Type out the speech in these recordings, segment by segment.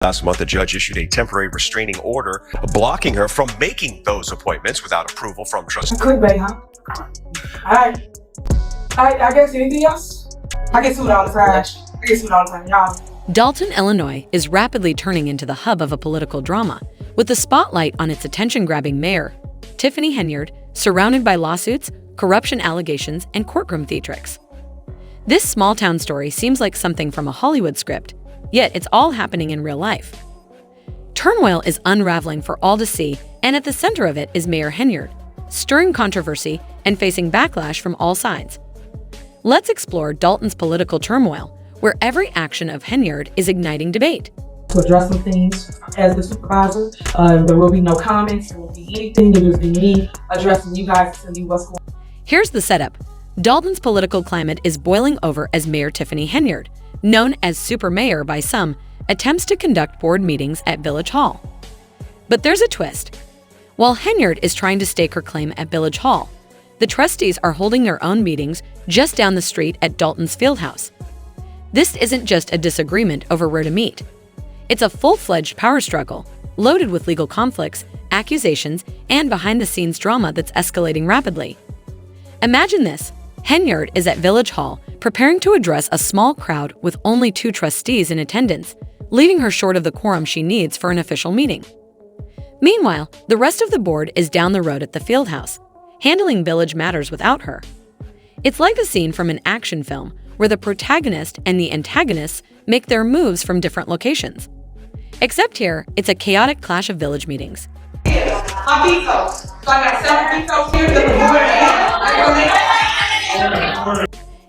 Last month, a judge issued a temporary restraining order blocking her from making those appointments without approval from trustees. Clickbait, huh? Alright. I guess anything else? I get sued all the time. Y'all. Dalton, Illinois is rapidly turning into the hub of a political drama, with the spotlight on its attention-grabbing mayor, Tiffany Henyard, surrounded by lawsuits, corruption allegations, and courtroom theatrics. This small-town story seems like something from a Hollywood script, yet it's all happening in real life. Turmoil is unraveling for all to see, and at the center of it is Mayor Henyard, stirring controversy and facing backlash from all sides. Let's explore Dalton's political turmoil, where every action of Henyard is igniting debate. To address some things as the supervisor, there will be no comments, there won't be anything, it will just be me addressing you guys to tell you what's going on. Here's the setup. Dalton's political climate is boiling over as Mayor Tiffany Henyard, known as Super Mayor by some, attempts to conduct board meetings at Village Hall. But there's a twist. While Henyard is trying to stake her claim at Village Hall, the trustees are holding their own meetings just down the street at Dalton's Fieldhouse. This isn't just a disagreement over where to meet. It's a full-fledged power struggle, loaded with legal conflicts, accusations, and behind-the-scenes drama that's escalating rapidly. Imagine this. Henyard is at Village Hall, preparing to address a small crowd with only 2 trustees in attendance, leaving her short of the quorum she needs for an official meeting. Meanwhile, the rest of the board is down the road at the Fieldhouse, handling village matters without her. It's like a scene from an action film where the protagonist and the antagonists make their moves from different locations. Except here, it's a chaotic clash of village meetings.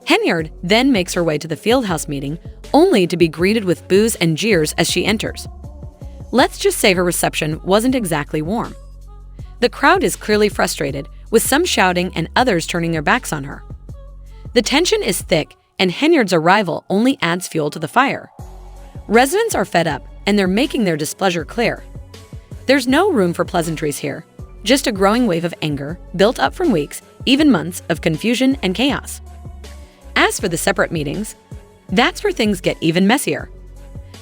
Henyard then makes her way to the Fieldhouse meeting, only to be greeted with boos and jeers as she enters. Let's just say her reception wasn't exactly warm. The crowd is clearly frustrated, with some shouting and others turning their backs on her. The tension is thick, and Henyard's arrival only adds fuel to the fire. Residents are fed up, and they're making their displeasure clear. There's no room for pleasantries here, just a growing wave of anger built up from weeks, even months, of confusion and chaos. As for the separate meetings, that's where things get even messier.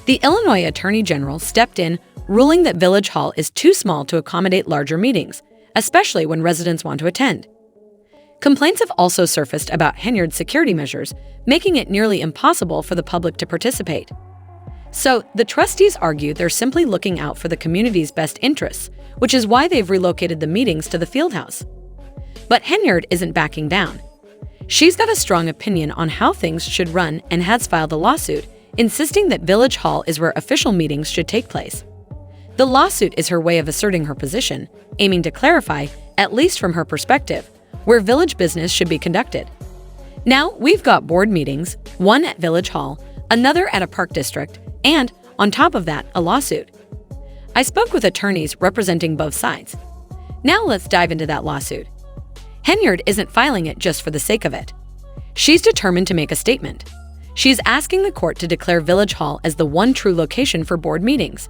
The Illinois Attorney General stepped in, ruling that Village Hall is too small to accommodate larger meetings, especially when residents want to attend. Complaints have also surfaced about Henyard's security measures, making it nearly impossible for the public to participate. So, the trustees argue they're simply looking out for the community's best interests, which is why they've relocated the meetings to the Fieldhouse. But Henyard isn't backing down. She's got a strong opinion on how things should run and has filed a lawsuit, insisting that Village Hall is where official meetings should take place. The lawsuit is her way of asserting her position, aiming to clarify, at least from her perspective, where village business should be conducted. Now, we've got board meetings, one at Village Hall, another at a park district, and, on top of that, a lawsuit. I spoke with attorneys representing both sides. Now let's dive into that lawsuit. Henyard isn't filing it just for the sake of it. She's determined to make a statement. She's asking the court to declare Village Hall as the one true location for board meetings.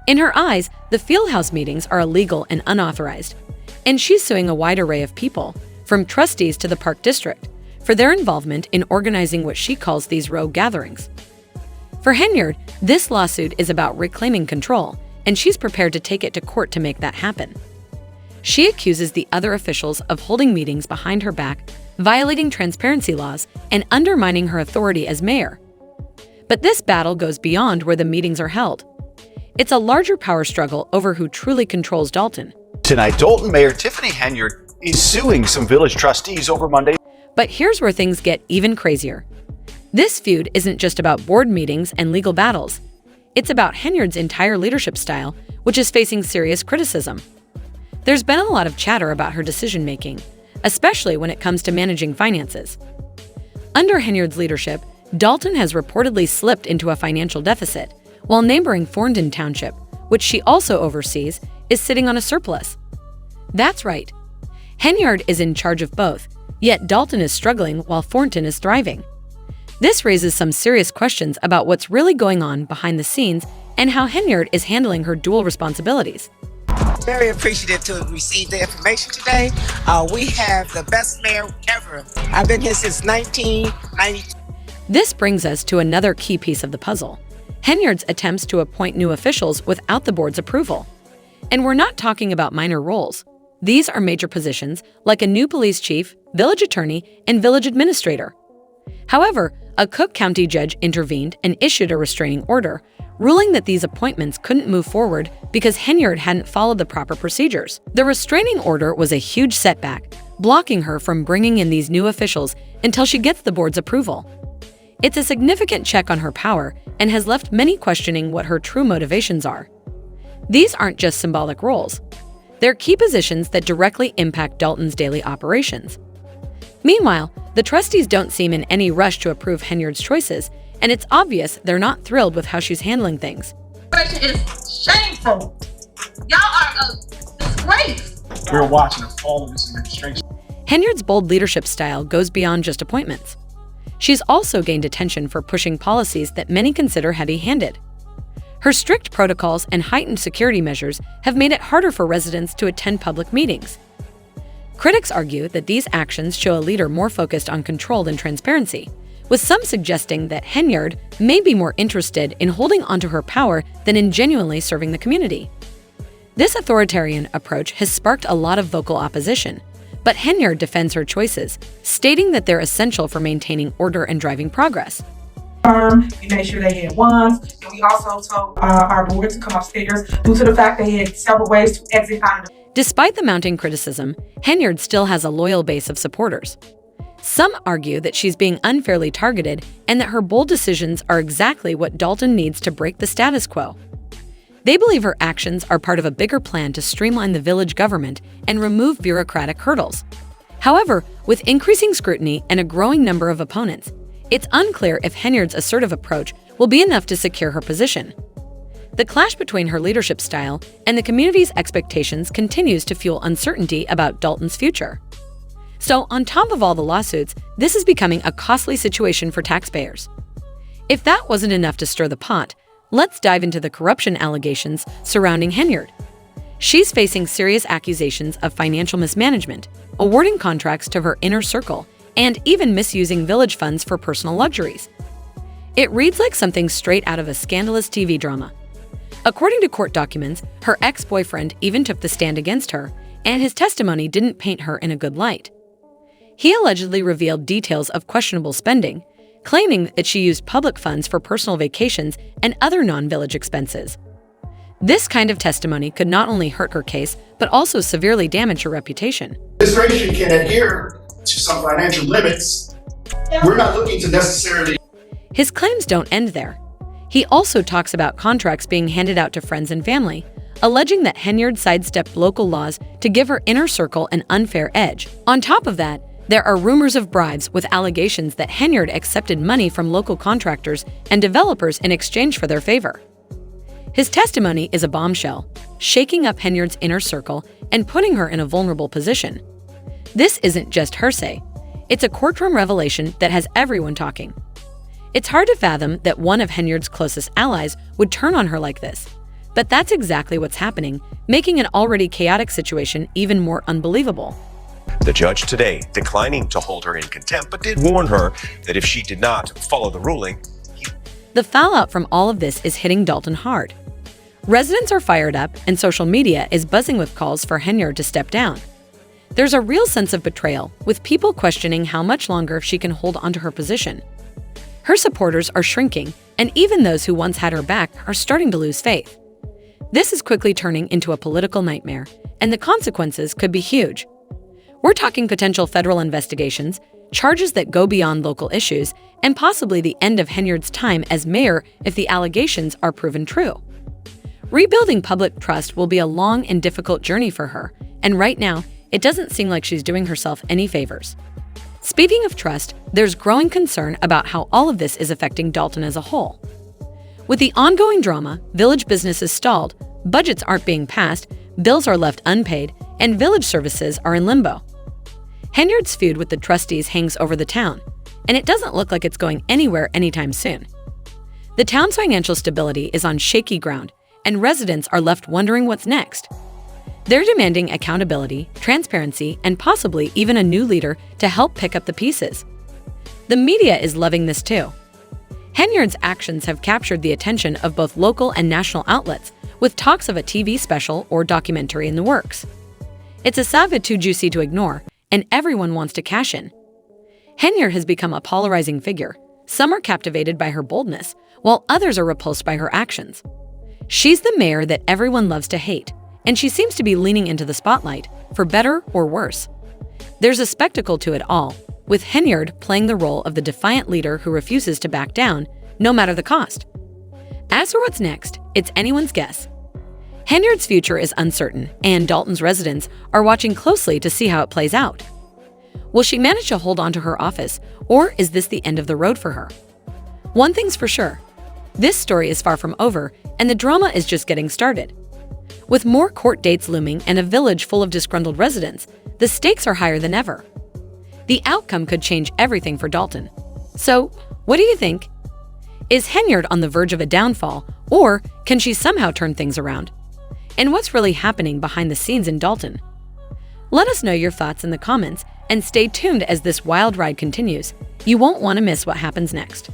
In her eyes, the Fieldhouse meetings are illegal and unauthorized, and she's suing a wide array of people, from trustees to the park district, for their involvement in organizing what she calls these rogue gatherings. For Henyard, this lawsuit is about reclaiming control, and she's prepared to take it to court to make that happen. She accuses the other officials of holding meetings behind her back, violating transparency laws, and undermining her authority as mayor. But this battle goes beyond where the meetings are held. It's a larger power struggle over who truly controls Dalton. Tonight, Dalton Mayor Tiffany Henyard is suing some village trustees over Monday. But here's where things get even crazier. This feud isn't just about board meetings and legal battles. It's about Henyard's entire leadership style, which is facing serious criticism. There's been a lot of chatter about her decision-making, especially when it comes to managing finances. Under Henyard's leadership, Dalton has reportedly slipped into a financial deficit, while neighboring Thornton Township, which she also oversees, is sitting on a surplus. That's right. Henyard is in charge of both, yet Dalton is struggling while Thornton is thriving. This raises some serious questions about what's really going on behind the scenes and how Henyard is handling her dual responsibilities. Very appreciative to receive the information today. We have the best mayor ever. I've been here since 1992. This brings us to another key piece of the puzzle. Henyard's attempts to appoint new officials without the board's approval. And we're not talking about minor roles. These are major positions like a new police chief, village attorney, and village administrator. However, a Cook County judge intervened and issued a restraining order, ruling that these appointments couldn't move forward because Henyard hadn't followed the proper procedures. The restraining order was a huge setback, blocking her from bringing in these new officials until she gets the board's approval. It's a significant check on her power and has left many questioning what her true motivations are. These aren't just symbolic roles. They're key positions that directly impact Dalton's daily operations. Meanwhile, the trustees don't seem in any rush to approve Henyard's choices, and it's obvious they're not thrilled with how she's handling things. Is shameful. Y'all are a disgrace. We're watching a fall of this administration. Henyard's bold leadership style goes beyond just appointments. She's also gained attention for pushing policies that many consider heavy-handed. Her strict protocols and heightened security measures have made it harder for residents to attend public meetings. Critics argue that these actions show a leader more focused on control than transparency, with some suggesting that Henyard may be more interested in holding onto her power than in genuinely serving the community. This authoritarian approach has sparked a lot of vocal opposition, but Henyard defends her choices, stating that they're essential for maintaining order and driving progress. We made sure they had wands, and we also told our board to come upstairs due to the fact they had several ways to exit out of the. Despite the mounting criticism, Henyard still has a loyal base of supporters. Some argue that she's being unfairly targeted and that her bold decisions are exactly what Dalton needs to break the status quo. They believe her actions are part of a bigger plan to streamline the village government and remove bureaucratic hurdles. However, with increasing scrutiny and a growing number of opponents, it's unclear if Henyard's assertive approach will be enough to secure her position. The clash between her leadership style and the community's expectations continues to fuel uncertainty about Dalton's future. So, on top of all the lawsuits, this is becoming a costly situation for taxpayers. If that wasn't enough to stir the pot, let's dive into the corruption allegations surrounding Henyard. She's facing serious accusations of financial mismanagement, awarding contracts to her inner circle, and even misusing village funds for personal luxuries. It reads like something straight out of a scandalous TV drama. According to court documents, her ex-boyfriend even took the stand against her, and his testimony didn't paint her in a good light. He allegedly revealed details of questionable spending, claiming that she used public funds for personal vacations and other non-village expenses. This kind of testimony could not only hurt her case, but also severely damage her reputation. Administration can adhere to some financial limits. We're not looking to necessarily. His claims don't end there. He also talks about contracts being handed out to friends and family, alleging that Henyard sidestepped local laws to give her inner circle an unfair edge. On top of that, there are rumors of bribes with allegations that Henyard accepted money from local contractors and developers in exchange for their favor. His testimony is a bombshell, shaking up Henyard's inner circle and putting her in a vulnerable position. This isn't just hearsay. It's a courtroom revelation that has everyone talking. It's hard to fathom that one of Henyard's closest allies would turn on her like this. But that's exactly what's happening, making an already chaotic situation even more unbelievable. The judge today declining to hold her in contempt, but did warn her that if she did not follow the ruling, The fallout from all of this is hitting Dalton hard. Residents are fired up, and social media is buzzing with calls for Henyard to step down. There's a real sense of betrayal, with people questioning how much longer she can hold onto her position. Her supporters are shrinking, and even those who once had her back are starting to lose faith. This is quickly turning into a political nightmare, and the consequences could be huge. We're talking potential federal investigations, charges that go beyond local issues, and possibly the end of Henyard's time as mayor if the allegations are proven true. Rebuilding public trust will be a long and difficult journey for her, and right now, it doesn't seem like she's doing herself any favors. Speaking of trust, there's growing concern about how all of this is affecting Dalton as a whole. With the ongoing drama, village businesses stalled, budgets aren't being passed, bills are left unpaid, and village services are in limbo. Henyard's feud with the trustees hangs over the town, and it doesn't look like it's going anywhere anytime soon. The town's financial stability is on shaky ground, and residents are left wondering what's next. They're demanding accountability, transparency, and possibly even a new leader to help pick up the pieces. The media is loving this too. Henyard's actions have captured the attention of both local and national outlets, with talks of a TV special or documentary in the works. It's a saga too juicy to ignore, and everyone wants to cash in. Henyard has become a polarizing figure. Some are captivated by her boldness, while others are repulsed by her actions. She's the mayor that everyone loves to hate, and she seems to be leaning into the spotlight, for better or worse. There's a spectacle to it all, with Henyard playing the role of the defiant leader who refuses to back down, no matter the cost. As for what's next, it's anyone's guess. Henyard's future is uncertain, and Dalton's residents are watching closely to see how it plays out. Will she manage to hold on to her office, or is this the end of the road for her? One thing's for sure. This story is far from over, and the drama is just getting started. With more court dates looming and a village full of disgruntled residents, the stakes are higher than ever. The outcome could change everything for Dalton. So, what do you think? Is Henyard on the verge of a downfall, or can she somehow turn things around? And what's really happening behind the scenes in Dalton? Let us know your thoughts in the comments, and stay tuned as this wild ride continues. You won't want to miss what happens next.